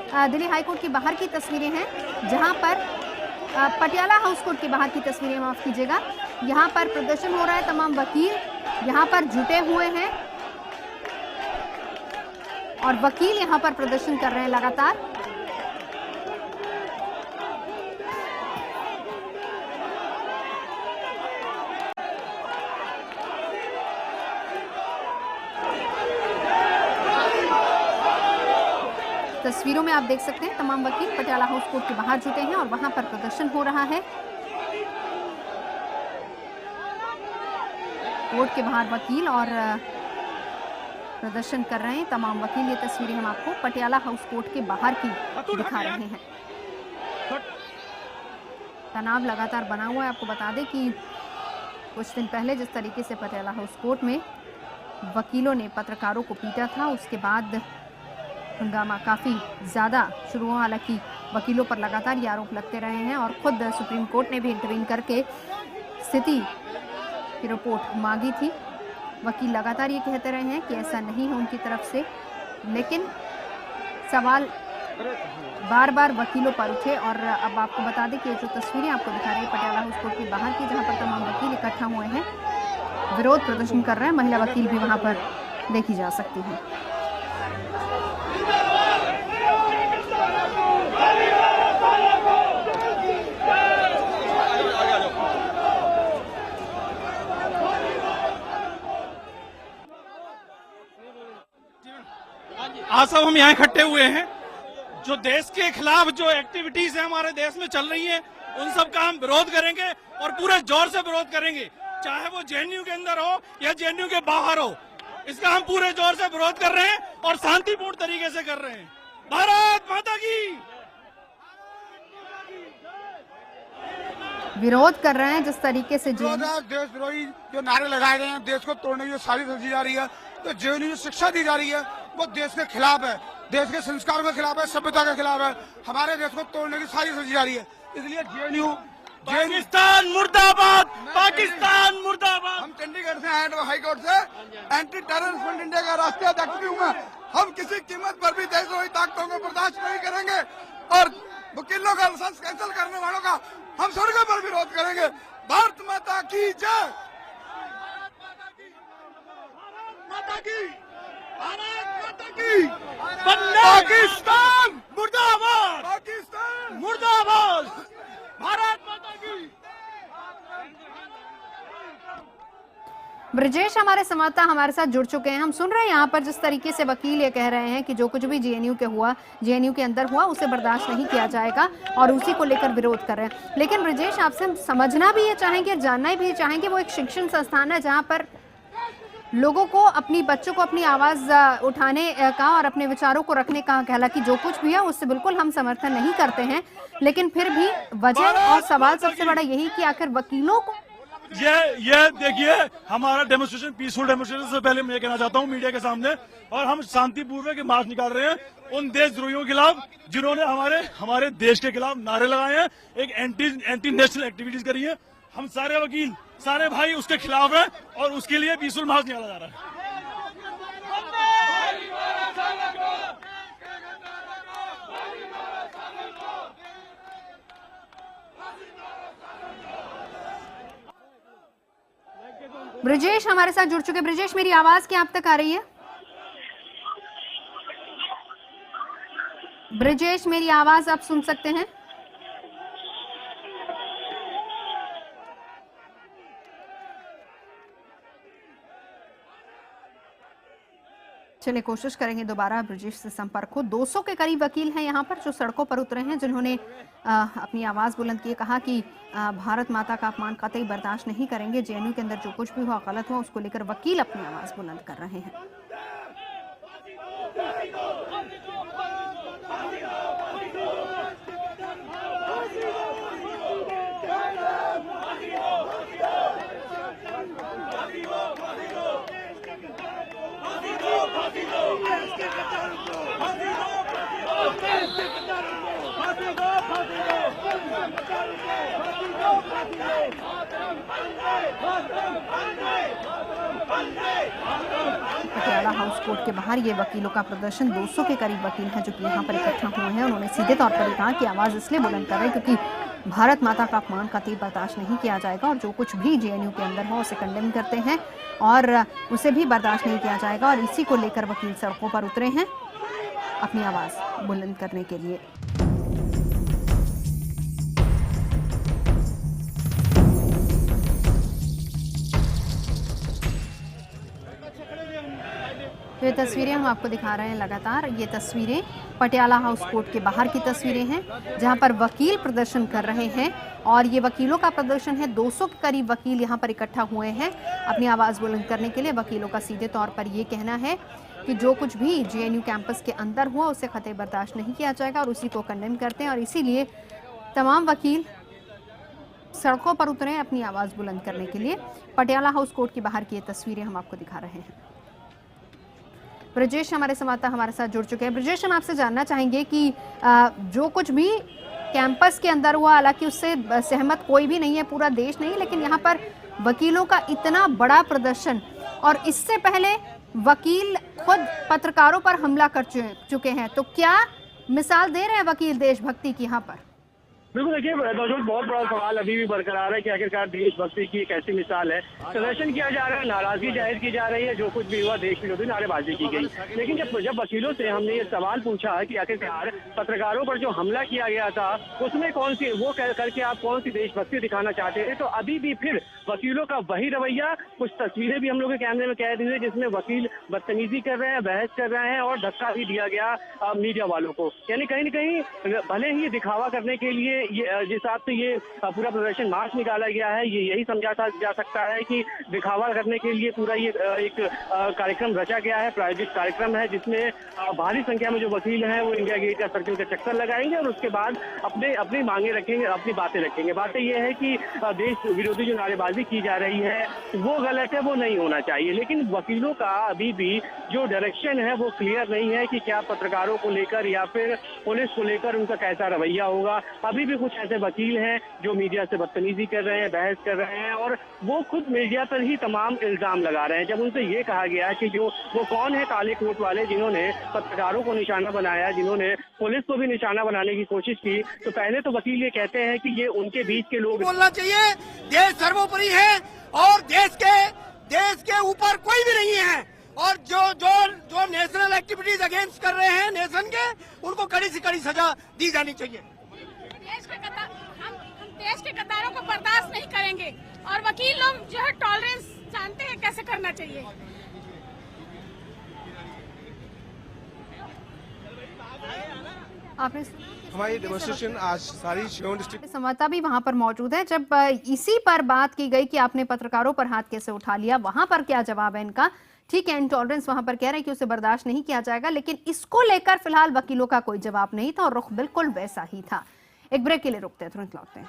Delhi high court के बाहर की तस्वीरें हैं, जहां पर पटियाला हाउस कोर्ट के बाहर की तस्वीरें, माफ कीजिएगा। यहां पर प्रदर्शन हो रहा है, तमाम वकील यहां पर जुटे हुए हैं और वकील यहां पर प्रदर्शन कर रहे हैं लगातार। तस्वीरों में आप देख सकते हैं तमाम वकील पटियाला हाउस कोर्ट के बाहर जुटे हैं और वहां पर प्रदर्शन हो रहा है। कोर्ट के बाहर वकील और प्रदर्शन कर रहे हैं तमाम वकील। ये तस्वीरें हम आपको पटियाला हाउस कोर्ट के बाहर की दिखा रहे हैं। तनाव लगातार बना हुआ है। आपको बता दें कि कुछ दिन पहले जिस तरीके से पटियाला हाउस कोर्ट में वकीलों ने पत्रकारों को पीटा था, उसके बाद हंगामा काफ़ी ज़्यादा शुरू हुआ। हालांकि वकीलों पर लगातार ये आरोप लगते रहे हैं और खुद सुप्रीम कोर्ट ने भी इंटरवीन करके स्थिति की रिपोर्ट मांगी थी। वकील लगातार ये कहते रहे हैं कि ऐसा नहीं है उनकी तरफ से, लेकिन सवाल बार बार वकीलों पर उठे। और अब आपको बता दें कि जो तस्वीरें आपको दिखा रहे हैं पटियाला हाउस कोर्ट के बाहर की, जहां पर तमाम वकील इकट्ठा हुए हैं, विरोध प्रदर्शन कर रहे हैं। महिला वकील भी वहां पर देखी जा सकती हैं। आज सब हम यहाँ इकट्ठे हुए हैं। जो देश के खिलाफ जो एक्टिविटीज है हमारे देश में चल रही है, उन सब का हम विरोध करेंगे और पूरे जोर से विरोध करेंगे, चाहे वो जेएनयू के अंदर हो या जेएनयू के बाहर हो। इसका हम पूरे जोर से विरोध कर रहे हैं और शांतिपूर्ण तरीके से कर रहे हैं। भारत माता की विरोध कर रहे हैं जिस तरीके से देशद्रोही जो नारे लगाए गए हैं, देश को तोड़ने की साजिश रची जा रही है, तो जेएनयू शिक्षा दी जा रही है वो देश के खिलाफ है, देश के संस्कार के खिलाफ है, सभ्यता के खिलाफ है। हमारे देश को तोड़ने की साजिश रची जा रही है। इसलिए जेएनयू पाकिस्तान मुर्दाबाद, पाकिस्तान मुर्दाबाद। हम चंडीगढ़ से आए हाई कोर्ट से, एंटी टेररिस्ट फ्रंट इंडिया का राष्ट्रीय अध्यक्ष भी हूँ मैं। हम किसी कीमत पर भी देशद्रोही ताकतों को बर्दाश्त नहीं करेंगे और वकीलों का लाइसेंस कैंसिल करने वालों का हम सड़कों पर विरोध करेंगे। भारत माता की जय। पाकिस्तान मुर्दाबाद, पाकिस्तान मुर्दाबाद, भारत माता की। ब्रजेश हमारे संवाददाता हमारे साथ जुड़ चुके हैं। हम सुन रहे हैं यहाँ पर जिस तरीके से वकील ये कह रहे हैं कि जो कुछ भी जेएनयू के अंदर हुआ उसे बर्दाश्त नहीं किया जाएगा और उसी को लेकर विरोध कर रहे हैं। लेकिन ब्रजेश, आपसे हम समझना भी ये चाहेंगे और जानना भी चाहेंगे, वो एक शिक्षण संस्थान है जहाँ पर लोगों को अपनी बच्चों को अपनी आवाज उठाने का और अपने विचारों को रखने का, हालांकि जो कुछ भी है उससे बिल्कुल हम समर्थन नहीं करते हैं, लेकिन फिर भी वजह और सवाल सबसे बड़ा यही कि आखिर वकीलों को ये देखिए, हमारा डेमोन्स्ट्रेशन पीसफुल डेमोन्स्ट्रेशन से पहले मैं ये कहना चाहता हूँ मीडिया के सामने, और हम शांतिपूर्वक मार्च निकाल रहे हैं उन देशद्रोहियों के खिलाफ जिन्होंने हमारे देश के खिलाफ नारे लगाए हैं, एक एंटी नेशनल एक्टिविटीज करी है। हम सारे वकील, सारे भाई उसके खिलाफ हैं और उसके लिए पीसफुल मार्च निकाला जा रहा है। ब्रजेश हमारे साथ जुड़ चुके। ब्रजेश, मेरी आवाज क्या आप तक आ रही है? ब्रजेश, मेरी आवाज आप सुन सकते हैं? चलिए कोशिश करेंगे दोबारा ब्रजेश से संपर्क हो। 200 के करीब वकील हैं यहाँ पर जो सड़कों पर उतरे हैं, जिन्होंने अपनी आवाज बुलंद की, कहा कि भारत माता का अपमान कतई बर्दाश्त नहीं करेंगे। जेएनयू के अंदर जो कुछ भी हुआ गलत हुआ, उसको लेकर वकील अपनी आवाज बुलंद कर रहे हैं। पटियाला हाउस कोर्ट के बाहर ये वकीलों का प्रदर्शन, 200 के करीब वकील हैं जो कि यहाँ पर इकट्ठा हुए हैं। उन्होंने सीधे तौर पर कहा कि आवाज इसलिए बुलंद कर रहे हैं क्योंकि भारत माता का अपमान कतई बर्दाश्त नहीं किया जाएगा और जो कुछ भी जेएनयू के अंदर हो उसे कंडेम करते हैं और उसे भी बर्दाश्त नहीं किया जाएगा। और इसी को लेकर वकील सड़कों पर उतरे हैं अपनी आवाज बुलंद करने के लिए। ये तस्वीरें हम आपको दिखा रहे हैं लगातार। ये तस्वीरें पटियाला हाउस कोर्ट के बाहर की तस्वीरें हैं जहां पर वकील प्रदर्शन कर रहे हैं और ये वकीलों का प्रदर्शन है। 200 के करीब वकील यहां पर इकट्ठा हुए हैं अपनी आवाज़ बुलंद करने के लिए। वकीलों का सीधे तौर पर ये कहना है कि जो कुछ भी जेएनयू कैंपस के अंदर हुआ उसे खतई बर्दाश्त नहीं किया जाएगा और उसी को कंडेम करते हैं और इसीलिए तमाम वकील सड़कों पर उतरे हैं अपनी आवाज़ बुलंद करने के लिए। पटियाला हाउस कोर्ट के बाहर की ये तस्वीरें हम आपको दिखा रहे हैं। ब्रजेश हमारे संवाददाता हमारे साथ जुड़ चुके हैं। ब्रजेश, हम आपसे जानना चाहेंगे कि जो कुछ भी कैंपस के अंदर हुआ, हालांकि उससे सहमत कोई भी नहीं है, पूरा देश नहीं, लेकिन यहाँ पर वकीलों का इतना बड़ा प्रदर्शन और इससे पहले वकील खुद पत्रकारों पर हमला कर चुके हैं, तो क्या मिसाल दे रहे हैं वकील देशभक्ति की यहाँ पर? बिल्कुल, देखिए नौजवान बहुत बड़ा सवाल अभी भी बरकरार है कि आखिरकार देशभक्ति की एक ऐसी मिसाल है। प्रदर्शन किया जा रहा है, नाराजगी जाहिर की जा रही है, जो कुछ भी हुआ देश विरोधी नारेबाजी की गई। लेकिन जब वकीलों से हमने ये सवाल पूछा कि आखिरकार पत्रकारों पर जो हमला किया गया था उसमें कौन सी वो करके आप कौन सी देशभक्ति दिखाना चाहते थे, तो अभी भी फिर वकीलों का वही रवैया। कुछ तस्वीरें भी हम लोग के कैमरे में कैद हुई जिसमें वकील बदतमीजी कर रहे हैं, बहस कर रहे हैं और धक्का भी दिया गया मीडिया वालों को। यानी कहीं न कहीं भले ही दिखावा करने के लिए ये जिस हिसाब से ये पूरा प्रदर्शन मार्च निकाला गया है, ये यही समझा जा सकता है कि दिखावा करने के लिए पूरा ये एक कार्यक्रम रचा गया है, प्रायोजित कार्यक्रम है, जिसमें भारी संख्या में जो वकील हैं वो इंडिया गेट या सर्किल का चक्कर लगाएंगे और उसके बाद अपनी मांगे रखेंगे, अपनी बातें रखेंगे। बातें ये है कि देश विरोधी जो नारेबाजी की जा रही है वो गलत है, वो नहीं होना चाहिए। लेकिन वकीलों का अभी भी जो डायरेक्शन है वो क्लियर नहीं है कि क्या पत्रकारों को लेकर या फिर पुलिस को लेकर उनका कैसा रवैया होगा। अभी भी कुछ ऐसे वकील हैं जो मीडिया से बदतमीजी कर रहे हैं, बहस कर रहे हैं और वो खुद मीडिया पर ही तमाम इल्जाम लगा रहे हैं। जब उनसे ये कहा गया कि जो वो कौन है काले कोट वाले जिन्होंने पत्रकारों को निशाना बनाया, जिन्होंने पुलिस को भी निशाना बनाने की कोशिश की, तो पहले तो वकील ये कहते हैं कि ये उनके बीच के लोग। बोलना चाहिए देश सर्वोपरि है और देश के ऊपर कोई भी नहीं है और जो नेशनल एक्टिविटीज अगेंस्ट कर रहे हैं नेशन के, उनको कड़ी से कड़ी सजा दी जानी चाहिए। हम देश के गद्दारों को बर्दाश्त नहीं करेंगे और वकील लोग जो है टॉलरेंस जानते हैं कैसे करना चाहिए। आपने हमारी डेमोन्स्ट्रेशन आज सारी शेवन डिस्ट्रिक्ट संवाददाता भी वहां पर मौजूद है। जब इसी पर बात की गई कि आपने पत्रकारों पर हाथ कैसे उठा लिया, वहां पर क्या जवाब है इनका? ठीक है, इंटॉलरेंस वहां पर कह रहे हैं कि उसे बर्दाश्त नहीं किया जाएगा, लेकिन इसको लेकर फिलहाल वकीलों का कोई जवाब नहीं था और रुख बिल्कुल वैसा ही था। एक ब्रेक के लिए रुकते हैं, तुरंत लौटते हैं।